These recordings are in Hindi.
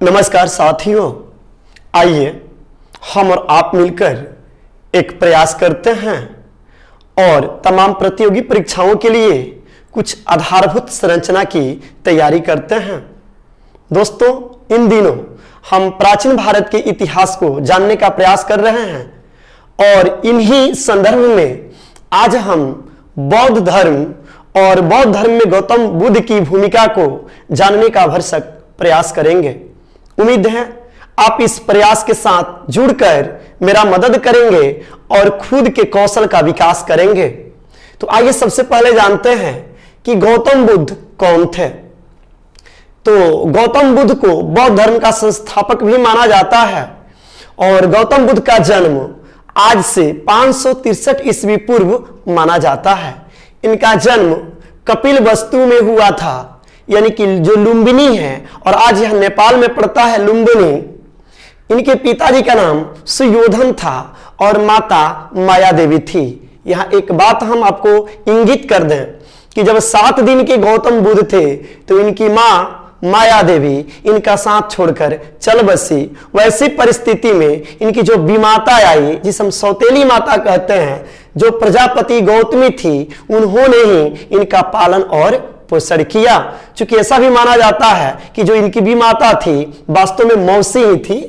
नमस्कार साथियों, आइए हम और आप मिलकर एक प्रयास करते हैं और तमाम प्रतियोगी परीक्षाओं के लिए कुछ आधारभूत संरचना की तैयारी करते हैं। दोस्तों, इन दिनों हम प्राचीन भारत के इतिहास को जानने का प्रयास कर रहे हैं और इन्हीं संदर्भ में आज हम बौद्ध धर्म और बौद्ध धर्म में गौतम बुद्ध की भूमिका को जानने का भरसक प्रयास करेंगे। उम्मीद है आप इस प्रयास के साथ जुड़कर मेरा मदद करेंगे और खुद के कौशल का विकास करेंगे। तो आइए सबसे पहले जानते हैं कि गौतम बुद्ध कौन थे। तो गौतम बुद्ध को बौद्ध धर्म का संस्थापक भी माना जाता है और गौतम बुद्ध का जन्म आज से 563 ईस्वी पूर्व माना जाता है। इनका जन्म कपिलवस्तु में हुआ था, यानी कि जो लुम्बिनी है और आज यह नेपाल में पड़ता है लुम्बिनी। इनके पिताजी का नाम सुयोधन था और माता माया देवी थी। यहाँ एक बात हम आपको इंगित कर दें कि जब 7 दिन के गौतम बुद्ध थे तो इनकी माँ माया देवी इनका साथ छोड़कर चल बसी। वैसी परिस्थिति में इनकी जो बीमाता आई, जिसे हम सौतेली माता कहते हैं, जो प्रजापति गौतमी थी, उन्होंने ही इनका पालन और पोषण किया। चूंकि ऐसा भी माना जाता है कि जो इनकी भी माता थी वास्तव में मौसी ही थी।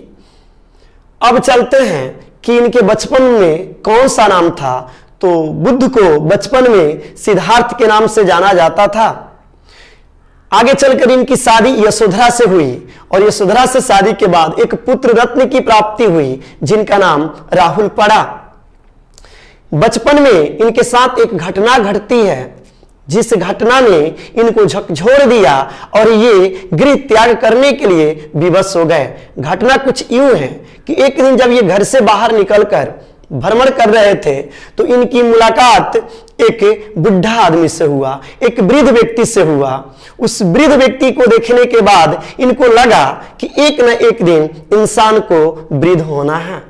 अब चलते हैं कि इनके बचपन में कौन सा नाम था। तो बुद्ध को बचपन में सिद्धार्थ के नाम से जाना जाता था। आगे चलकर इनकी शादी यशोधरा से हुई और यशोधरा से शादी के बाद एक पुत्र रत्न की प्राप्ति हुई जिनका नाम राहुल पड़ा। बचपन में इनके साथ एक घटना घटती है जिस घटना ने इनको झकझोर दिया और ये गृह त्याग करने के लिए विवश हो गए। घटना कुछ यूं है कि एक दिन जब ये घर से बाहर निकलकर भ्रमण कर रहे थे तो इनकी मुलाकात एक बुढ़ा आदमी से हुआ, एक वृद्ध व्यक्ति से हुआ। उस वृद्ध व्यक्ति को देखने के बाद इनको लगा कि एक न एक दिन इंसान को वृद्ध होना है।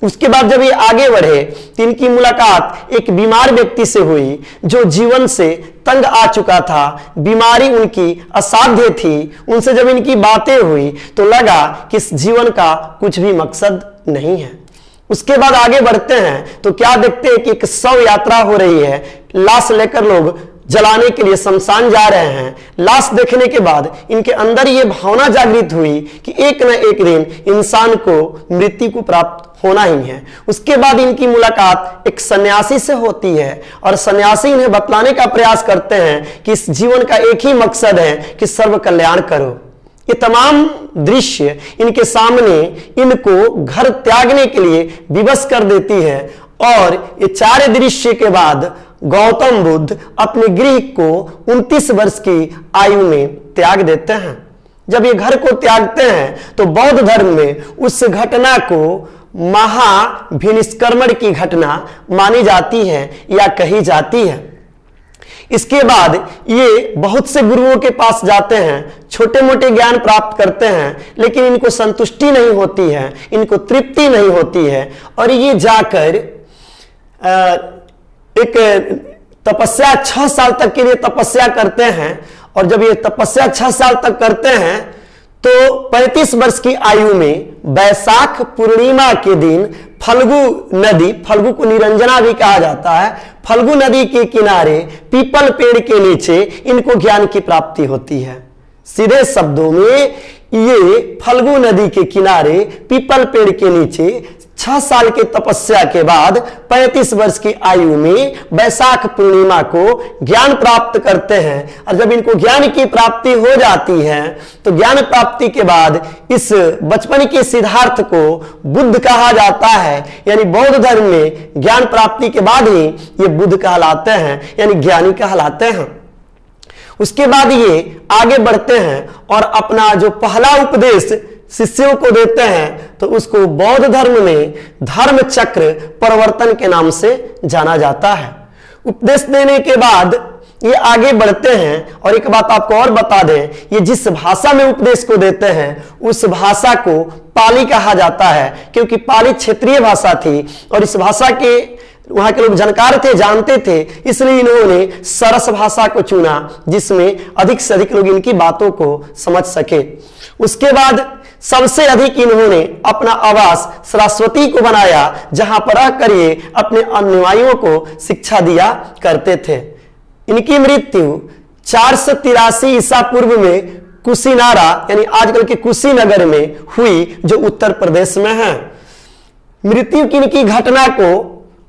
उसके बाद जब ये आगे बढ़े तो इनकी मुलाकात एक बीमार व्यक्ति से हुई जो जीवन से तंग आ चुका था। बीमारी उनकी असाध्य थी। उनसे जब इनकी बातें हुई तो लगा कि इस जीवन का कुछ भी मकसद नहीं है। उसके बाद आगे बढ़ते हैं तो क्या देखते हैं कि एक शव यात्रा हो रही है। लाश लेकर लोग जलाने के लिए शमशान जा रहे हैं। लाश देखने के बाद इनके अंदर ये भावना जागृत हुई कि एक न एक दिन इंसान को मृत्यु को प्राप्त होना ही है। उसके बाद इनकी मुलाकात एक सन्यासी से होती है और सन्यासी इन्हें बतलाने का प्रयास करते हैं कि इस जीवन का एक ही मकसद है कि सर्व कल्याण करो। ये तमाम दृश्य इनके सामने इनको घर त्यागने के लिए विवश कर देती है और ये 4 दृश्य के बाद गौतम बुद्ध अपने गृह को 29 वर्ष की आयु में त्याग देते हैं। जब ये घर को त्यागते हैं तो बौद्ध धर्म में उस घटना को महाभिनिष्क्रमण की घटना मानी जाती है या कही जाती है। इसके बाद ये बहुत से गुरुओं के पास जाते हैं, छोटे मोटे ज्ञान प्राप्त करते हैं, लेकिन इनको संतुष्टि नहीं होती है, इनको तृप्ति नहीं होती है और ये जाकर एक तपस्या 6 साल तक के लिए तपस्या करते हैं। और जब ये तपस्या 6 साल तक करते हैं तो 35 वर्ष की आयु में वैशाख पूर्णिमा के दिन फल्गु नदी, फल्गु को निरंजना भी कहा जाता है, फल्गु नदी के किनारे पीपल पेड़ के नीचे इनको ज्ञान की प्राप्ति होती है। सीधे शब्दों में ये फल्गु नदी के किनारे पीपल पेड़ के नीचे 6 साल के तपस्या के बाद 35 वर्ष की आयु में वैशाख पूर्णिमा को ज्ञान प्राप्त करते हैं। और जब इनको ज्ञान की प्राप्ति हो जाती है तो ज्ञान प्राप्ति के बाद इस बचपन के सिद्धार्थ को बुद्ध कहा जाता है। यानी बौद्ध धर्म में ज्ञान प्राप्ति के बाद ही ये बुद्ध कहलाते हैं, यानी ज्ञानी कहलाते हैं। उसके बाद ये आगे बढ़ते हैं और अपना जो पहला उपदेश शिष्यों को देते हैं तो उसको बौद्ध धर्म में धर्म चक्र प्रवर्तन के नाम से जाना जाता है। उपदेश देने के बाद ये आगे बढ़ते हैं और एक बात आपको और बता दें, ये जिस भाषा में उपदेश को देते हैं उस भाषा को पाली कहा जाता है, क्योंकि पाली क्षेत्रीय भाषा थी और इस भाषा के वहां के लोग जानकार थे, जानते थे, इसलिए इन्होंने सरस भाषा को चुना जिसमें अधिक से अधिक लोग इनकी बातों को समझ सके। उसके बाद सबसे अधिक इन्होंने अपना आवास सरस्वती को बनाया, जहां पर रहकर ये अपने अनुयायियों को शिक्षा दिया करते थे। इनकी मृत्यु 483 ईसा पूर्व में कुशीनारा यानी आजकल के कुशीनगर में हुई, जो उत्तर प्रदेश में है। मृत्यु की इनकी घटना को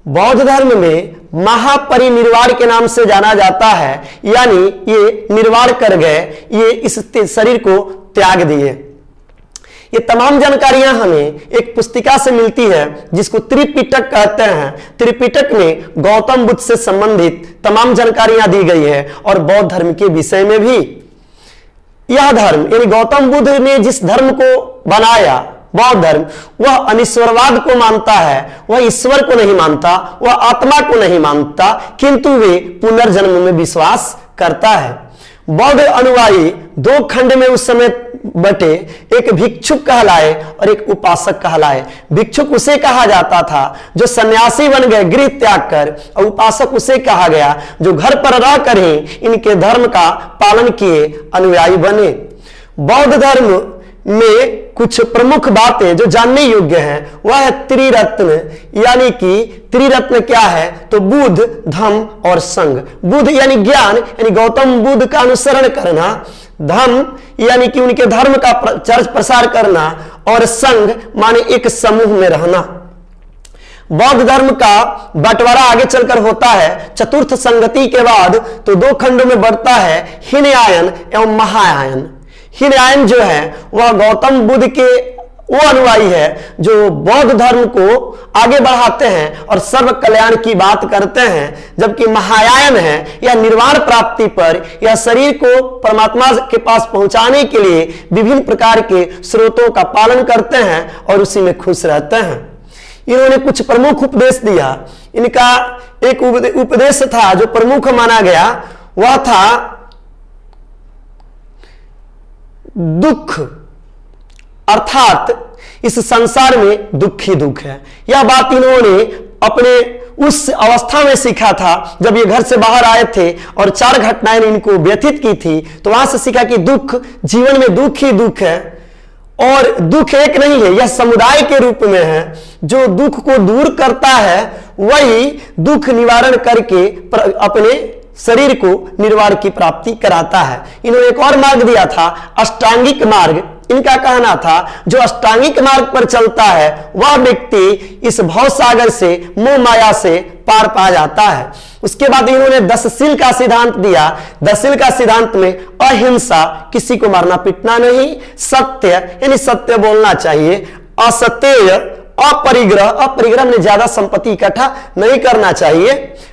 बौद्ध धर्म में महापरिनिर्वाण के नाम से जाना जाता है, यानी ये निर्वाण कर गए, ये इस शरीर को त्याग दिए। ये तमाम जानकारियां हमें एक पुस्तिका से मिलती है जिसको त्रिपिटक कहते हैं। त्रिपिटक में गौतम बुद्ध से संबंधित तमाम जानकारियां दी गई है और बौद्ध धर्म के विषय में भी। यह धर्म यानी गौतम बुद्ध ने जिस धर्म को बनाया, बौद्ध धर्म, वह अनिश्वरवाद को मानता है, वह ईश्वर को नहीं मानता, वह आत्मा को नहीं मानता, किंतु वे पुनर्जन्म में विश्वास करता है। बौद्ध अनुयायी दो खंड में उस समय बटे, एक भिक्षुक कहलाए और एक उपासक कहलाए। भिक्षुक उसे कहा जाता था जो सन्यासी बन गए गृह त्याग कर, और उपासक उसे कहा गया जो घर पर रहकर ही इनके धर्म का पालन किए अनुयायी बने। बौद्ध धर्म में कुछ प्रमुख बातें जो जानने योग्य हैं वह है त्रिरत्न, यानी कि त्रिरत्न क्या है तो बुद्ध, धम्म और संघ। बुद्ध यानी ज्ञान, यानी गौतम बुद्ध का अनुसरण करना, धम्म यानी कि उनके धर्म का प्रचार प्रसार करना, और संघ माने एक समूह में रहना। बौद्ध धर्म का बंटवारा आगे चलकर होता है चतुर्थ संगति के बाद, तो दो खंडों में बढ़ता है हीनयान एवं महायान। हीनयान जो है वह गौतम बुद्ध के वो अनुयायी है जो बौद्ध धर्म को आगे बढ़ाते हैं और सर्व कल्याण की बात करते हैं, जबकि महायान है यह निर्वाण प्राप्ति पर, यह शरीर को परमात्मा के पास पहुंचाने के लिए विभिन्न प्रकार के स्रोतों का पालन करते हैं और उसी में खुश रहते हैं। इन्होंने कुछ प्रमुख उपदेश दिया। इनका एक उपदेश था जो प्रमुख माना गया, वह था दुख, अर्थात इस संसार में दुख ही दुख है। यह बात इन्होंने अपने उस अवस्था में सीखा था जब ये घर से बाहर आए थे और 4 घटनाएं इनको व्यथित की थी, तो वहां से सीखा कि दुख, जीवन में दुख ही दुख है, और दुख एक नहीं है, यह समुदाय के रूप में है। जो दुख को दूर करता है वही दुख निवारण करके अपने शरीर को निर्वाण की प्राप्ति कराता है। इन्होंने एक और मार्ग दिया था अष्टांगिक मार्ग। इनका कहना था जो अष्टांगिक मार्ग पर चलता है वह व्यक्ति इस भव सागर से, मोह माया से पार पा जाता है। उसके बाद इन्होंने 10शील का सिद्धांत दिया। 10शील का सिद्धांत में अहिंसा, किसी को मारना पीटना नहीं, सत्य यानी सत्य बोलना चाहिए, असत्यय, अपरिग्रह, अपरिग्रह में ज्यादा संपत्ति इकट्ठा नहीं करना चाहिए,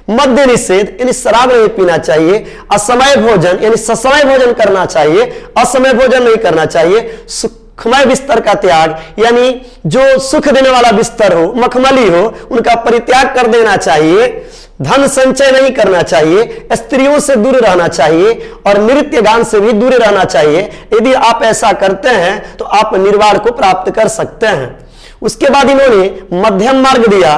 मद्य निषेध यानी शराब नहीं पीना चाहिए, असमय भोजन यानी ससमय भोजन करना चाहिए, असमय भोजन नहीं करना चाहिए, सुखमय बिस्तर का त्याग यानी जो सुख देने वाला बिस्तर हो, मखमली हो, उनका परित्याग कर देना चाहिए, धन संचय नहीं करना चाहिए, स्त्रियों से दूर रहना चाहिए और नृत्य गान से भी दूर रहना चाहिए। यदि आप ऐसा करते हैं तो आप निर्वाण को प्राप्त कर सकते हैं। उसके बाद इन्होंने मध्यम मार्ग दिया।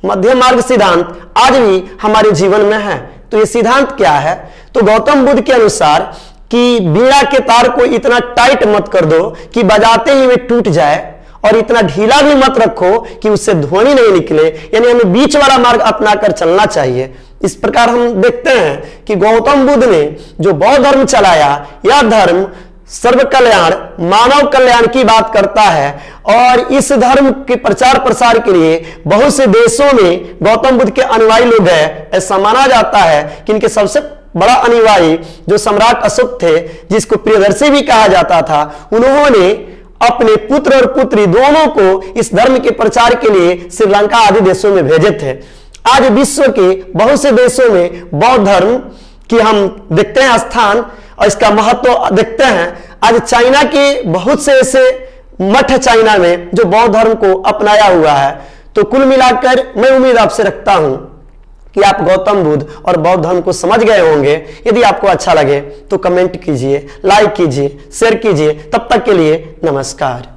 मध्यम मार्ग सिद्धांत आज भी हमारे जीवन में है। तो ये सिद्धांत क्या है तो गौतम बुद्ध के अनुसार कि बीड़ा के तार को इतना टाइट मत कर दो कि बजाते ही वे टूट जाए, और इतना ढीला भी मत रखो कि उससे ध्वनि नहीं निकले, यानी हमें बीच वाला मार्ग अपनाकर चलना चाहिए। इस प्रकार हम देखते हैं कि गौतम बुद्ध ने जो बौद्ध धर्म चलाया, यह धर्म सर्व कल्याण, मानव कल्याण की बात करता है, और इस धर्म के प्रचार प्रसार के लिए बहुत से देशों में गौतम बुद्ध के अनुयायी लोग हैं। ऐसा माना जाता है कि इनके सबसे बड़ा अनुयायी जो सम्राट अशोक थे, जिसको प्रियदर्शी भी कहा जाता था, उन्होंने अपने पुत्र और पुत्री दोनों को इस धर्म के प्रचार के लिए श्रीलंका आदि देशों में भेजे थे। आज विश्व के बहुत से देशों में बौद्ध धर्म की हम देखते हैं स्थान और इसका महत्व देखते हैं। आज चाइना के बहुत से ऐसे मठ चाइना में जो बौद्ध धर्म को अपनाया हुआ है। तो कुल मिलाकर मैं उम्मीद आपसे रखता हूं कि आप गौतम बुद्ध और बौद्ध धर्म को समझ गए होंगे। यदि आपको अच्छा लगे तो कमेंट कीजिए, लाइक कीजिए, शेयर कीजिए। तब तक के लिए नमस्कार।